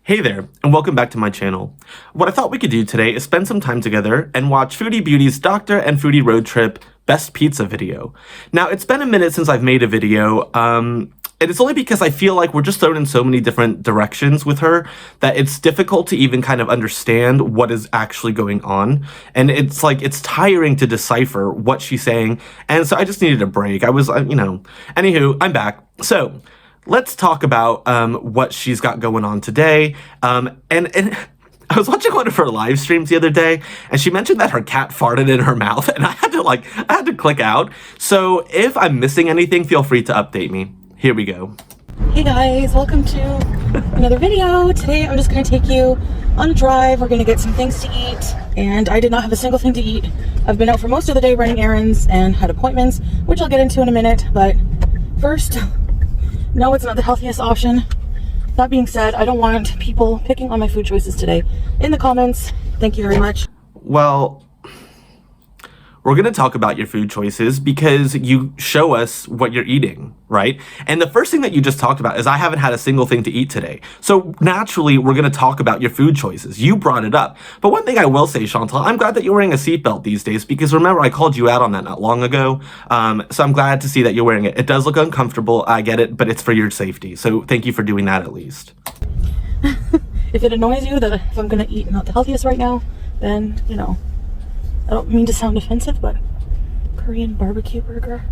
Hey there, and welcome back to my channel. What I thought we could do today is spend some time together and watch Foodie Beauty's Doctor and Foodie Road Trip Best Pizza video. Now, it's been a minute since I've made a video, and it's only because I feel like we're just thrown in so many different directions with her that it's difficult to even kind of understand what is actually going on. And it's tiring to decipher what she's saying, and so I just needed a break. Anywho, I'm back. So, let's talk about what she's got going on today. And I was watching one of her live streams the other day, and she mentioned that her cat farted in her mouth, and I had to click out. So if I'm missing anything, feel free to update me. Here we go. Hey guys, welcome to another video. Today I'm just going to take you on a drive. We're going to get some things to eat, and I did not have a single thing to eat. I've been out for most of the day running errands and had appointments, which I'll get into in a minute, but first, no, it's not the healthiest option. That being said, I don't want people picking on my food choices today in the comments. Thank you very much. Well, we're going to talk about your food choices because you show us what you're eating, right? And the first thing that you just talked about is I haven't had a single thing to eat today. So naturally, we're going to talk about your food choices. You brought it up. But one thing I will say, Chantal, I'm glad that you're wearing a seatbelt these days because remember, I called you out on that not long ago. So I'm glad to see that you're wearing it. It does look uncomfortable. I get it, but it's for your safety. So thank you for doing that at least. If it annoys you that if I'm going to eat not the healthiest right now, then, I don't mean to sound offensive, but Korean barbecue burger.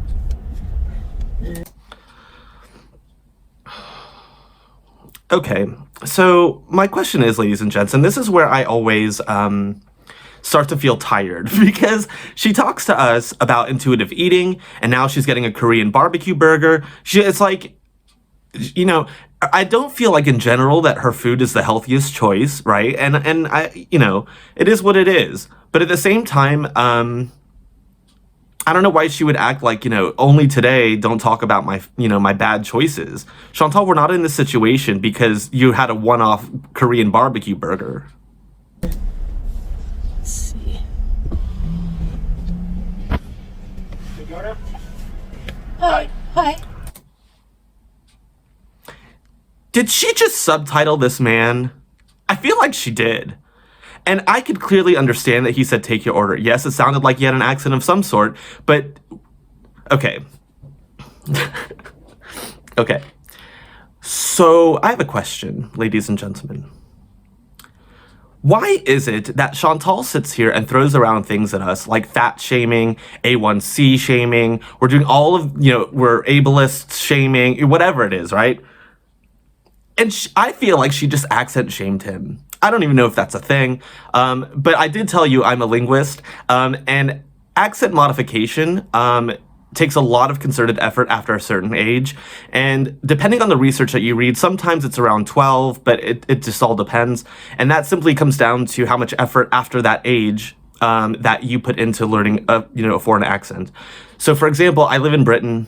Okay, so my question is, ladies and gents, and this is where I always start to feel tired because she talks to us about intuitive eating, and now she's getting a Korean barbecue burger. It's like, I don't feel like in general that her food is the healthiest choice, right? And I, it is what it is. But at the same time, I don't know why she would act like, only today, don't talk about my bad choices. Chantal, we're not in this situation because you had a one-off Korean barbecue burger. Let's see. Hi. Hi. Did she just subtitle this man? I feel like she did. And I could clearly understand that he said, take your order. Yes, it sounded like he had an accent of some sort, but okay. Okay. So I have a question, ladies and gentlemen. Why is it that Chantal sits here and throws around things at us like fat shaming, A1C shaming, we're doing all of, we're ableist shaming, whatever it is, right? And I feel like she just accent shamed him. I don't even know if that's a thing, but I did tell you I'm a linguist, and accent modification takes a lot of concerted effort after a certain age, and depending on the research that you read, sometimes it's around 12, but it just all depends, and that simply comes down to how much effort after that age that you put into learning a foreign accent. So for example, I live in Britain.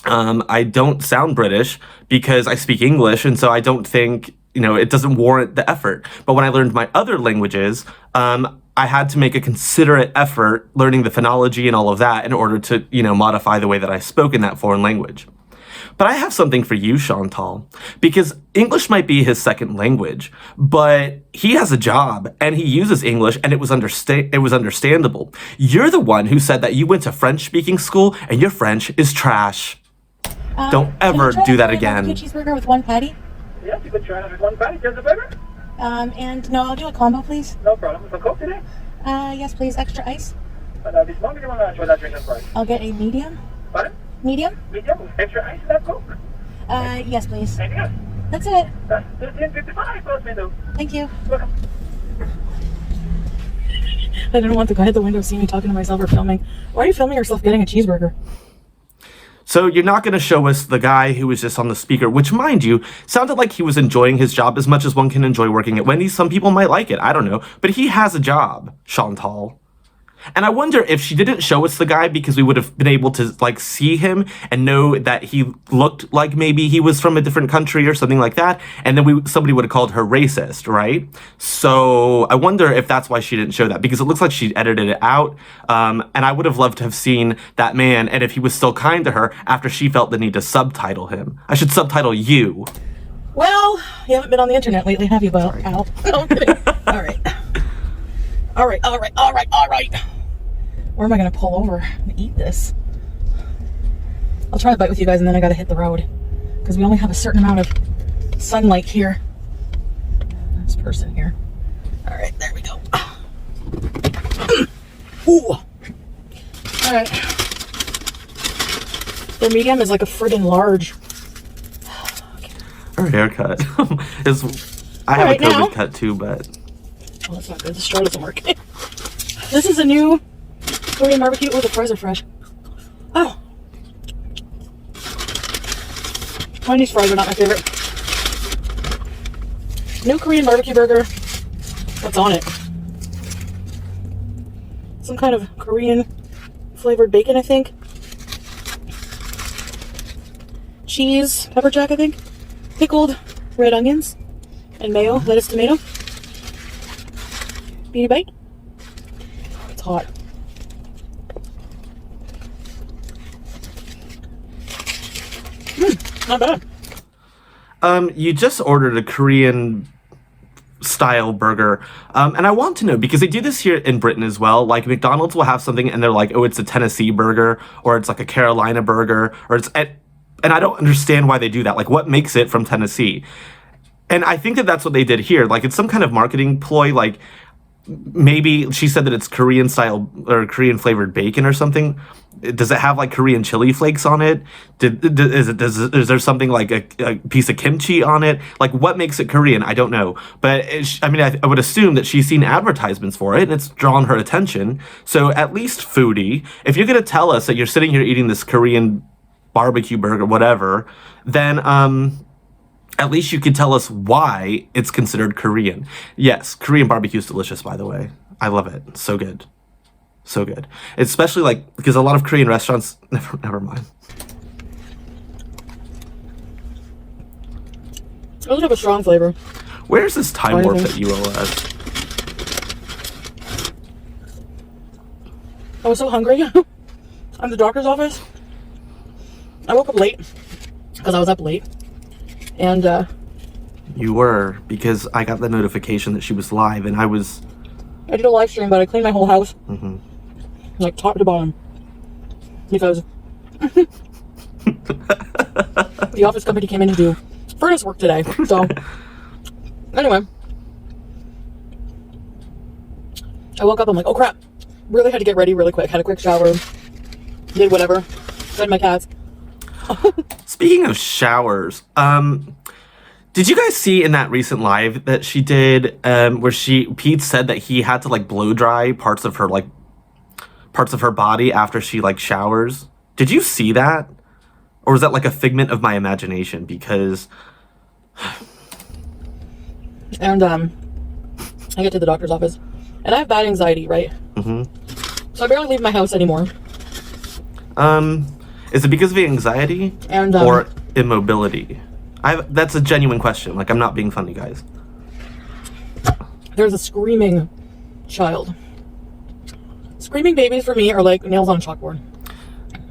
I don't sound British because I speak English, and so I don't think, it doesn't warrant the effort. But when I learned my other languages, I had to make a considerate effort learning the phonology and all of that in order to, modify the way that I spoke in that foreign language. But I have something for you, Chantal, because English might be his second language, but he has a job and he uses English and it was understandable. You're the one who said that you went to French-speaking school and your French is trash. Don't ever do that again. Cheeseburger with one patty? Yes, you could try it with one patty. Just a burger? And no, I'll do a combo, please. No problem. With a Coke today? Yes, please. Extra ice. This morning, you want to try that drink price? I'll get a medium. Pardon? Medium? Medium with extra ice in that Coke? Yes, please. Anything else? That's it. That's $13.55 plus window. Thank you. Welcome. I didn't want the guy at the window seeing me talking to myself or filming. Why are you filming yourself getting a cheeseburger? So you're not going to show us the guy who was just on the speaker, which, mind you, sounded like he was enjoying his job as much as one can enjoy working at Wendy's. Some people might like it. I don't know. But he has a job, Chantal. And I wonder if she didn't show us the guy because we would have been able to, see him and know that he looked like maybe he was from a different country or something like that. And then somebody would have called her racist, right? So I wonder if that's why she didn't show that, because it looks like she edited it out. And I would have loved to have seen that man and if he was still kind to her after she felt the need to subtitle him. I should subtitle you. Well, you haven't been on the internet lately, have you, Al? No, I'm kidding. All right. Where am I going to pull over and eat this? I'll try to bite with you guys, and then I got to hit the road because we only have a certain amount of sunlight here. This person here. All right, there we go. Ooh. All right. Their medium is like a friggin' large. Her haircut is. I have a Right COVID now- cut too, but Oh, that's not good. The straw doesn't work. This is a new Korean barbecue. Oh, the fries are fresh. Oh. Wendy's fries are not my favorite. New Korean barbecue burger. What's on it? Some kind of Korean flavored bacon, I think. Cheese, pepper jack, I think. Pickled red onions and mayo, lettuce, tomato. Beanie bite. It's hot. Not bad. you just ordered a Korean style burger, and I want to know, because they do this here in Britain as well. Like McDonald's will have something and they're like, oh, it's a Tennessee burger, or it's like a Carolina burger, or it's and I don't understand why they do that. Like, what makes it from Tennessee? And I think that that's what they did here. Like, it's some kind of marketing ploy. Like, maybe she said that it's Korean style or Korean flavored bacon or something. Does it have like Korean chili flakes on it? Is there something like a piece of kimchi on it? Like, what makes it Korean? I don't know. But I would assume that she's seen advertisements for it and it's drawn her attention. So at least Foodie, if you're going to tell us that you're sitting here eating this Korean barbecue burger, whatever, then at least you could tell us why it's considered Korean. Yes, Korean barbecue is delicious, by the way. I love it. So good. So good. Especially, like, because a lot of Korean restaurants... Never mind. It doesn't have a strong flavor. Where's this time warp that you owe us? I was so hungry. I'm the doctor's office. I woke up late because I was up late. And, You were, because I got the notification that she was live, and I did a live stream, but I cleaned my whole house. Mm-hmm. Like, top to bottom. Because the office company came in to do furnace work today. So, anyway. I woke up, I'm like, oh crap. Really had to get ready really quick. Had a quick shower. Did whatever. Fed my cats. Speaking of showers, did you guys see in that recent live that she did, where Pete said that he had to like blow dry parts of her body after she like showers? Did you see that? Or was that like a figment of my imagination? Because And, I get to the doctor's office. And I have bad anxiety, right? Mm-hmm. So I barely leave my house anymore. Is it because of anxiety And, or immobility? That's a genuine question. Like, I'm not being funny, guys. There's a screaming child. Screaming babies for me are like nails on a chalkboard.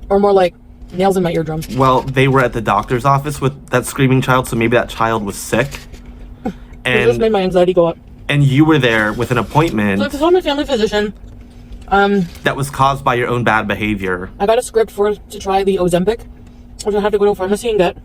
Or more like nails in my eardrums. Well, they were at the doctor's office with that screaming child, so maybe that child was sick. It just made my anxiety go up. And you were there with an appointment So I saw my family physician. that was caused by your own bad behavior. I got a script to try the Ozempic, which I have to go to a pharmacy and get.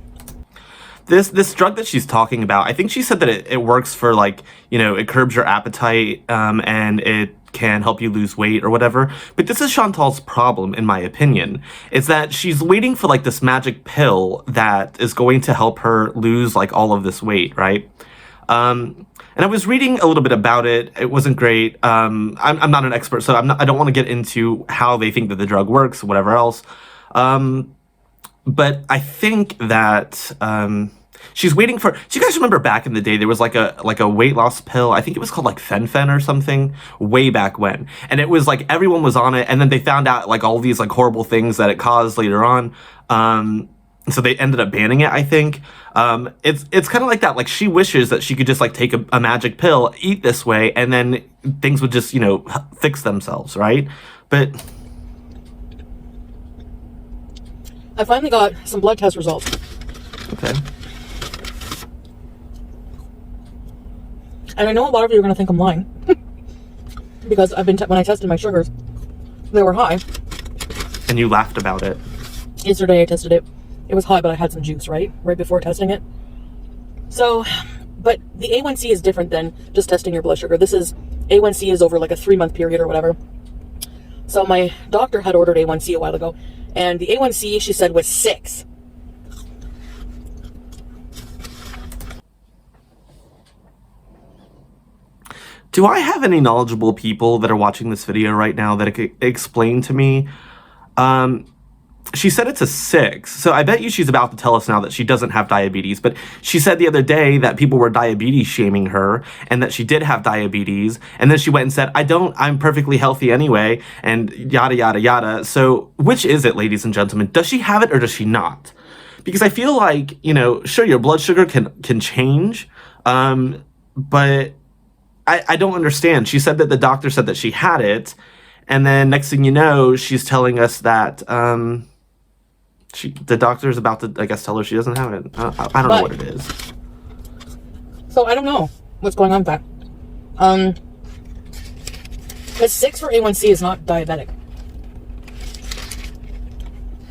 This drug that she's talking about, I think she said that it works for, like, you know, it curbs your appetite, and it can help you lose weight or whatever. But this is Chantal's problem, in my opinion, is that she's waiting for like this magic pill that is going to help her lose like all of this weight, right? And I was reading a little bit about it. It wasn't great. I'm not an expert, so I don't want to get into how they think that the drug works or whatever else. But I think that she's waiting for. Do you guys remember back in the day there was like a weight loss pill? I think it was called like Fen or something, way back when. And it was like everyone was on it, and then they found out like all these like horrible things that it caused later on. So they ended up banning it, I think. It's kind of like that. Like, she wishes that she could just like take a magic pill, eat this way, and then things would just, you know, fix themselves, right? But I finally got some blood test results. okay. And I know a lot of you are going to think I'm lying. Because when I tested my sugars, they were high. And you laughed about it. Yesterday I tested it. It was high, but I had some juice, right? Right before testing it. So, but the A1C is different than just testing your blood sugar. This is, A1C is over like a 3-month period or whatever. So my doctor had ordered A1C a while ago. And the A1C, she said, was 6. Do I have any knowledgeable people that are watching this video right now that could explain to me? She said it's a 6, so I bet you she's about to tell us now that she doesn't have diabetes, but she said the other day that people were diabetes shaming her and that she did have diabetes, and then she went and said, I'm perfectly healthy anyway, and yada, yada, yada. So which is it, ladies and gentlemen? Does she have it or does she not? Because I feel like, you know, sure, your blood sugar can change, but I don't understand. She said that the doctor said that she had it, and then next thing you know, she's telling us that the doctor's about to, I guess, tell her she doesn't have it. I don't know what it is. So I don't know what's going on with that. Because 6 for A1C is not diabetic.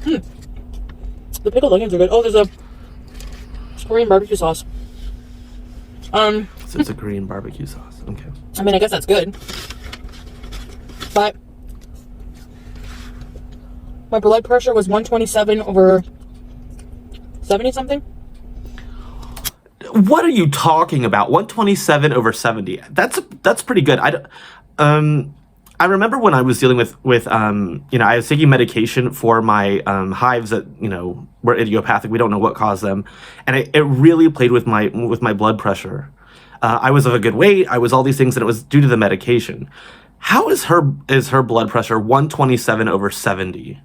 The pickled onions are good. Oh, there's a Korean barbecue sauce. So it's a Korean barbecue sauce. Okay. I mean, I guess that's good. But my blood pressure was 127 over 70 something. What are you talking about? 127 over 70. That's pretty good. I remember when I was dealing with you know, I was taking medication for my hives that, you know, were idiopathic. We don't know what caused them, and it really played with my blood pressure. I was of a good weight. I was all these things, and it was due to the medication. How is her blood pressure 127 over 70?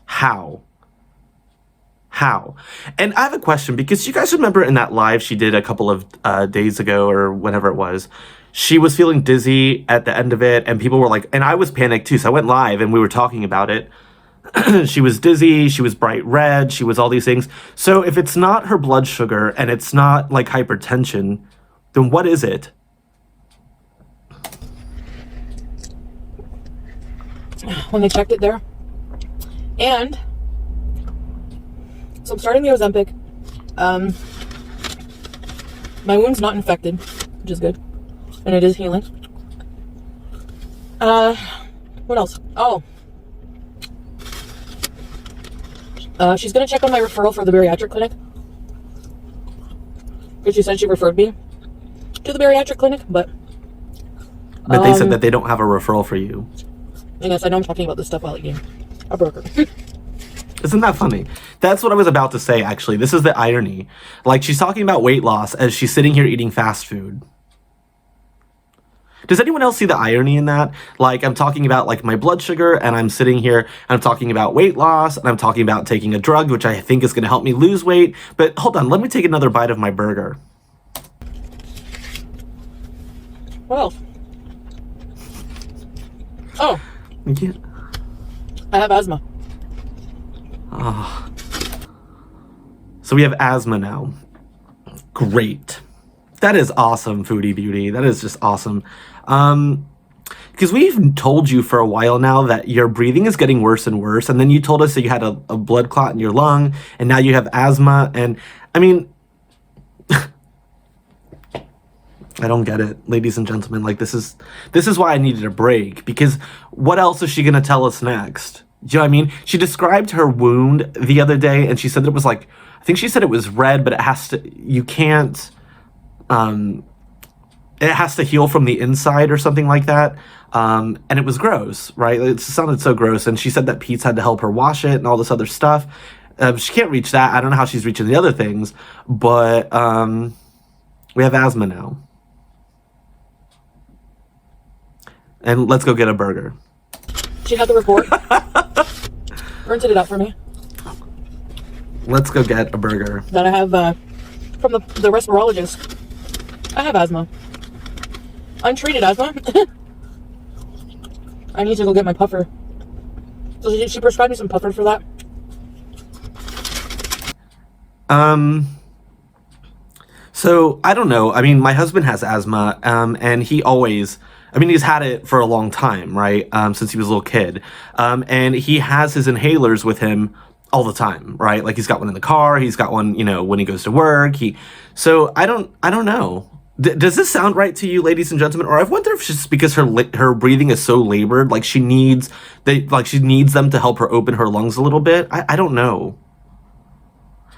How? And I have a question, because you guys remember in that live she did a couple of days ago or whenever it was, she was feeling dizzy at the end of it, and people were like, and I was panicked too, so I went live and we were talking about it. She was dizzy, she was bright red, she was all these things. So if it's not her blood sugar and it's not like hypertension, then what is it? When they checked it there. And so I'm starting the Ozempic. My wound's not infected, which is good. And it is healing. What else? Oh. She's going to check on my referral for the bariatric clinic. Because she said she referred me to the bariatric clinic, but they said that they don't have a referral for you. And yes, I know I'm talking about this stuff while eating a burger. Isn't that funny? That's what I was about to say, actually. This is the irony. Like, she's talking about weight loss as she's sitting here eating fast food. Does anyone else see the irony in that? Like, I'm talking about, like, my blood sugar, and I'm sitting here, and I'm talking about weight loss, and I'm talking about taking a drug, which I think is going to help me lose weight. But hold on, let me take another bite of my burger. What else? Oh. Yeah. I have asthma. Oh. So we have asthma now. Great. That is awesome, Foodie Beauty. That is just awesome. Because we've told you for a while now that your breathing is getting worse and worse. And then you told us that you had a blood clot in your lung. And now you have asthma. And, I mean, I don't get it, ladies and gentlemen. Like, this is why I needed a break. Because what else is she going to tell us next? Do you know what I mean? She described her wound the other day, and she said that it was like, I think she said it was red, but it has to, you can't, it has to heal from the inside or something like that. And it was gross, right? It sounded so gross. And she said that Pete's had to help her wash it and all this other stuff. She can't reach that. I don't know how she's reaching the other things, but we have asthma now. And let's go get a burger. She had the report. Printed it out for me. Let's go get a burger. That I have from the respirologist. I have asthma. Untreated asthma. I need to go get my puffer. So she prescribed me some puffer for that. So I don't know. I mean, my husband has asthma, and he always, I mean, he's had it for a long time, right? Since he was a little kid. And he has his inhalers with him all the time, right? Like he's got one in the car, he's got one, you know, when he goes to work. So I don't know. Does this sound right to you, ladies and gentlemen? Or I wonder if it's just because her breathing is so labored, like she needs them to help her open her lungs a little bit. I don't know.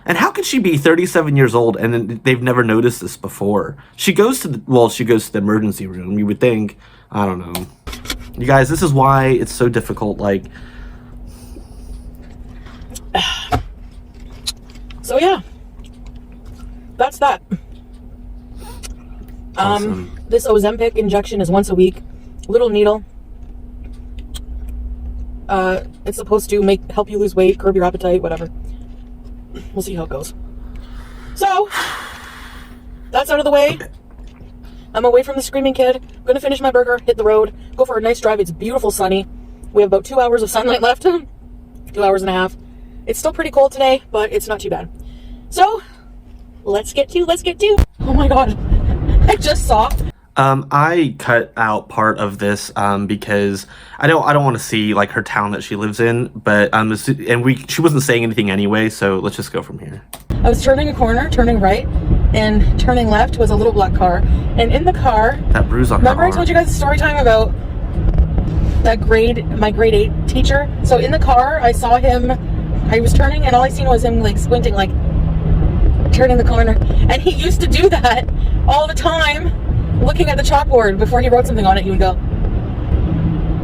And how could she be 37 years old and they've never noticed this before? She goes to the emergency room. You would think, I don't know. You guys, this is why it's so difficult. Like, so yeah, that's that. awesome. This Ozempic injection is once a week, little needle. It's supposed to help you lose weight, curb your appetite, whatever. We'll see how it goes. So, that's out of the way. Okay. I'm away from the screaming kid. I'm gonna finish my burger, hit the road, go for a nice drive. It's beautiful, sunny. We have about 2 hours of sunlight left. 2 hours and a half. It's still pretty cold today, but it's not too bad. So, let's get to. Oh my god. I just saw. I cut out part of this because I don't want to see like her town that she lives in, but she wasn't saying anything anyway, so let's just go from here. I was turning a corner, turning right, and turning left was a little black car. And in the car, That bruise on her remember I arm. told you guys the story time about my grade 8 teacher? So in the car, I saw him, I was turning and all I seen was him like squinting, like turning the corner. And he used to do that all the time, looking at the chalkboard before he wrote something on it. He would go,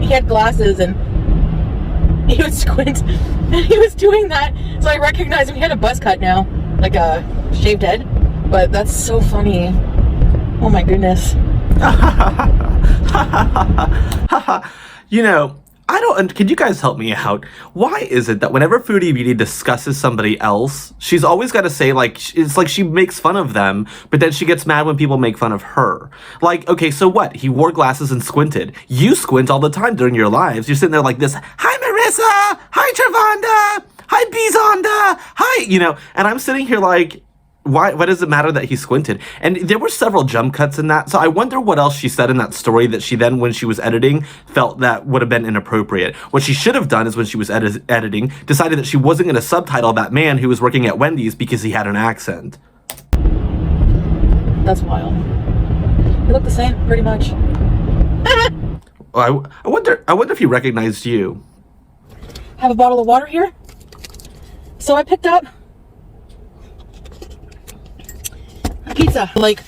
he had glasses and he would squint and he was doing that. So I recognized him. He had a buzz cut now, like a shaved head, but that's so funny. Oh my goodness. You know, can you guys help me out? Why is it that whenever Foodie Beauty discusses somebody else, she's always got to say, like, it's like she makes fun of them, but then she gets mad when people make fun of her. Like, okay, so what? He wore glasses and squinted. You squint all the time during your lives. You're sitting there like this, hi Marissa, hi Travanda, hi Bizonda, hi, you know, and I'm sitting here like, why does it matter that he squinted? And there were several jump cuts in that, so I wonder what else she said in that story that she then, when she was editing, felt that would have been inappropriate. What she should have done is when she was editing, decided that she wasn't going to subtitle that man who was working at Wendy's because he had an accent. That's wild. They look the same, pretty much. I wonder if he recognized you. Have a bottle of water here. So I picked up pizza, like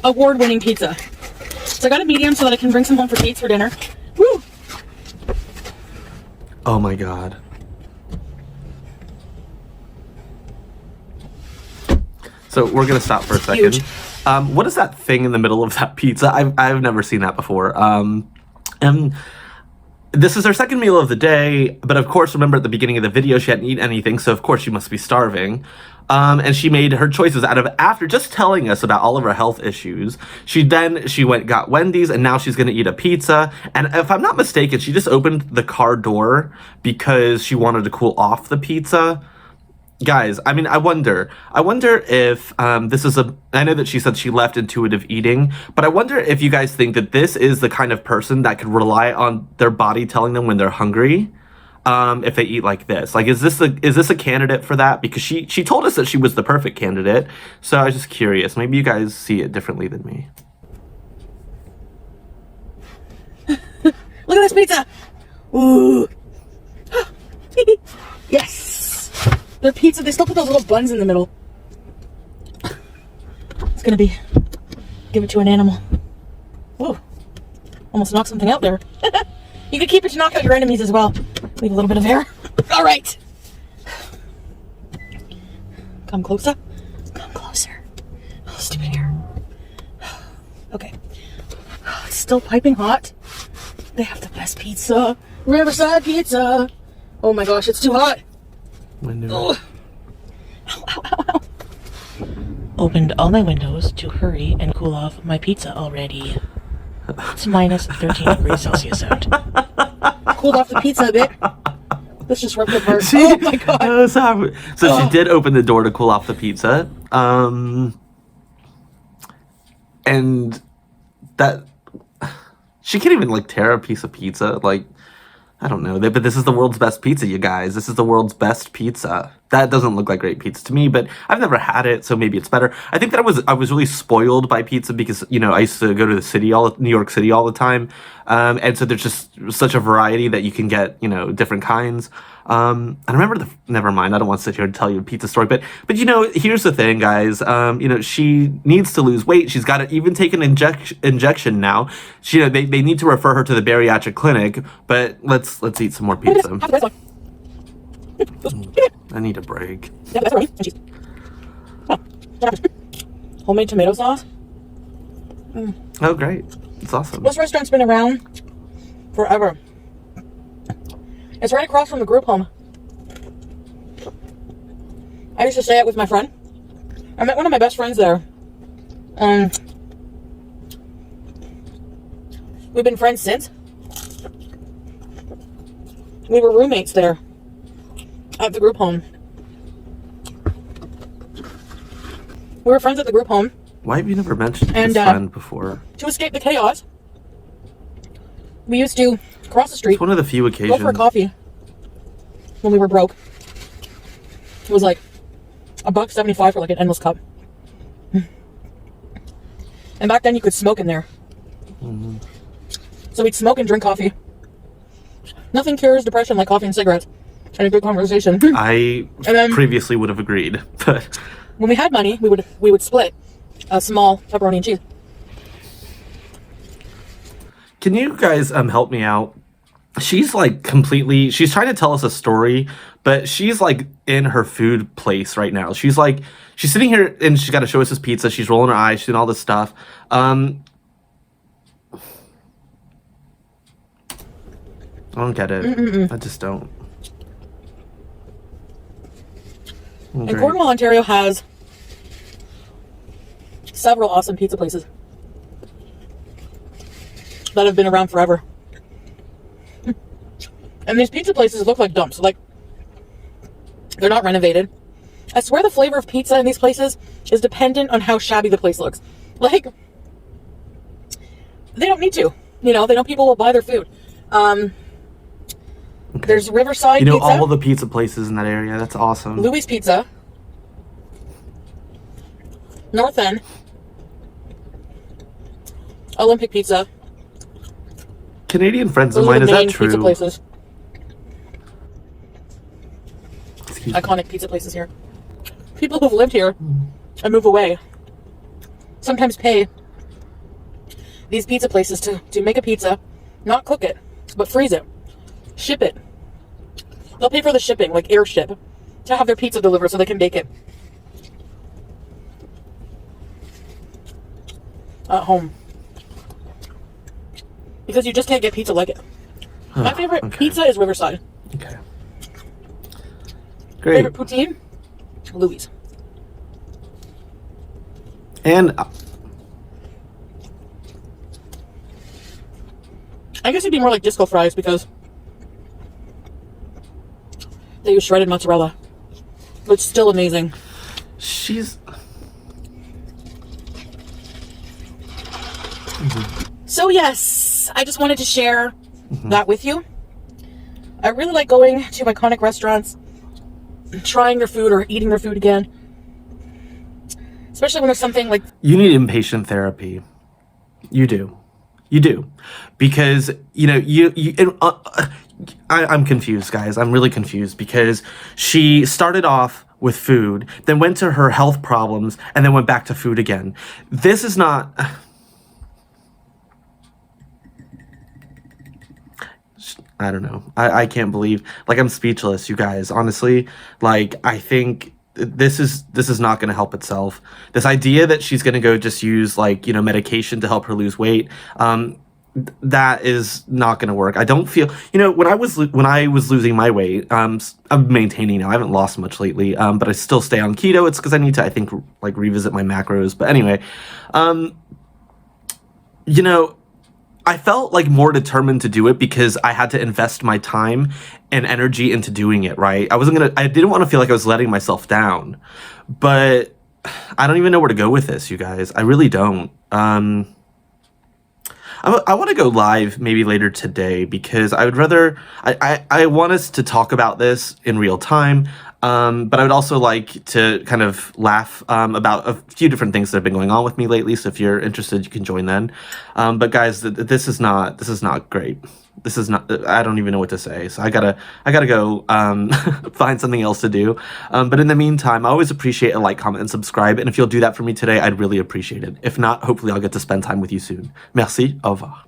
award-winning pizza. So I got a medium so that I can bring some home for Pete's for dinner. Woo! Oh my god. So we're gonna stop for a second. Huge. What is that thing in the middle of that pizza? I've never seen that before. This is her second meal of the day, but of course, remember at the beginning of the video, she hadn't eaten anything, so of course she must be starving. And she made her choices after just telling us about all of her health issues. She got Wendy's, and now she's gonna eat a pizza. And if I'm not mistaken, she just opened the car door because she wanted to cool off the pizza. Guys, I mean, I wonder if this is I know that she said she left intuitive eating, but I wonder if you guys think that this is the kind of person that could rely on their body telling them when they're hungry, if they eat like this. Like, is this a candidate for that? Because she told us that she was the perfect candidate, so I was just curious. Maybe you guys see it differently than me. Look at this pizza! Ooh! Yes! Their pizza, they still put those little buns in the middle. It's gonna be, give it to an animal. Whoa. Almost knocked something out there. You could keep it to knock out your enemies as well. Leave a little bit of air. All right. Come closer. Come closer. Oh, stupid hair. Okay. It's still piping hot. They have the best pizza. Riverside Pizza. Oh my gosh, it's too hot. Oh. Ow, ow, ow, ow. Opened all my windows to hurry and cool off my pizza already. It's minus 13 degrees Celsius out. Cooled off the pizza a bit. This just ripped apart. Oh my god. So she did open the door to cool off the pizza. And that she can't even like tear a piece of pizza. Like, I don't know. But this is the world's best pizza, you guys. This is the world's best pizza. That doesn't look like great pizza to me, but I've never had it, so maybe it's better. I think that I was really spoiled by pizza because, you know, I used to go to New York City all the time. And so there's just such a variety that you can get, you know, different kinds. I remember never mind. I don't want to sit here and tell you a pizza story, but you know, here's the thing, guys. You know, she needs to lose weight. She's got to even take an injection now. She, you know, they need to refer her to the bariatric clinic. But let's eat some more pizza. I need a break. Yeah, that's right. And cheese. Oh, homemade tomato sauce. Oh, great! It's awesome. This restaurant's been around forever. It's right across from the group home. I used to stay out with my friend. I met one of my best friends there. We've been friends since. We were roommates there at the group home. We were friends at the group home. Why have you never mentioned this friend before? To escape the chaos, we used to cross the street. It's one of the few occasions. Go for a coffee when we were broke. It was like $1.75 for like an endless cup. And back then you could smoke in there. Mm-hmm. So we'd smoke and drink coffee. Nothing cures depression like coffee and cigarettes and a good conversation. I previously would have agreed, but when we had money, we would split a small pepperoni and cheese. Can you guys help me out? She's like she's trying to tell us a story, but she's like in her food place right now. She's sitting here and she's got to show us this pizza. She's rolling her eyes, she's doing all this stuff. I don't get it. I just don't. And Cornwall, Ontario has several awesome pizza places that have been around forever. And these pizza places look like dumps. Like, they're not renovated. I swear the flavor of pizza in these places is dependent on how shabby the place looks. Like, they don't need to. You know, they know people will buy their food. Okay. There's Riverside Pizza. all the pizza places in that area. That's awesome. Louis Pizza. North End. Olympic Pizza. Canadian friends Those of mine, are the is main that true? Pizza places. Excuse me. Iconic pizza places here. People who've lived here and move away sometimes pay these pizza places to make a pizza, not cook it, but freeze it, ship it. They'll pay for the shipping, like airship, to have their pizza delivered so they can bake it at home. Because you just can't get pizza like it. My favorite pizza is Riverside. Okay. Great. Favorite poutine? Louis. And I guess it'd be more like disco fries because they use shredded mozzarella. But it's still amazing. she's... So yes, I just wanted to share that with you. I really like going to iconic restaurants, trying their food or eating their food again. Especially when there's something like... You need inpatient therapy. You do. You do. Because, you know, I'm confused, guys. I'm really confused because she started off with food, then went to her health problems, and then went back to food again. This is not... I don't know. I can't believe... Like, I'm speechless, you guys. Honestly, like, I think... This is not going to help itself. This idea that she's going to go just use, like, you know, medication to help her lose weight, that is not going to work. I don't feel, you know, when I was losing my weight, I'm maintaining now. I haven't lost much lately, but I still stay on keto. It's because I need to, I think, like, revisit my macros. But anyway, you know, I felt like more determined to do it because I had to invest my time and energy into doing it, right? I didn't want to feel like I was letting myself down, but I don't even know where to go with this, you guys. I really don't. I want to go live maybe later today because I would rather, I want us to talk about this in real time. But I would also like to kind of laugh about a few different things that have been going on with me lately. So if you're interested, you can join then. But guys, this is not great. This is not. I don't even know what to say. So I gotta go find something else to do. But in the meantime, I always appreciate a like, comment, and subscribe. And if you'll do that for me today, I'd really appreciate it. If not, hopefully I'll get to spend time with you soon. Merci. Au revoir.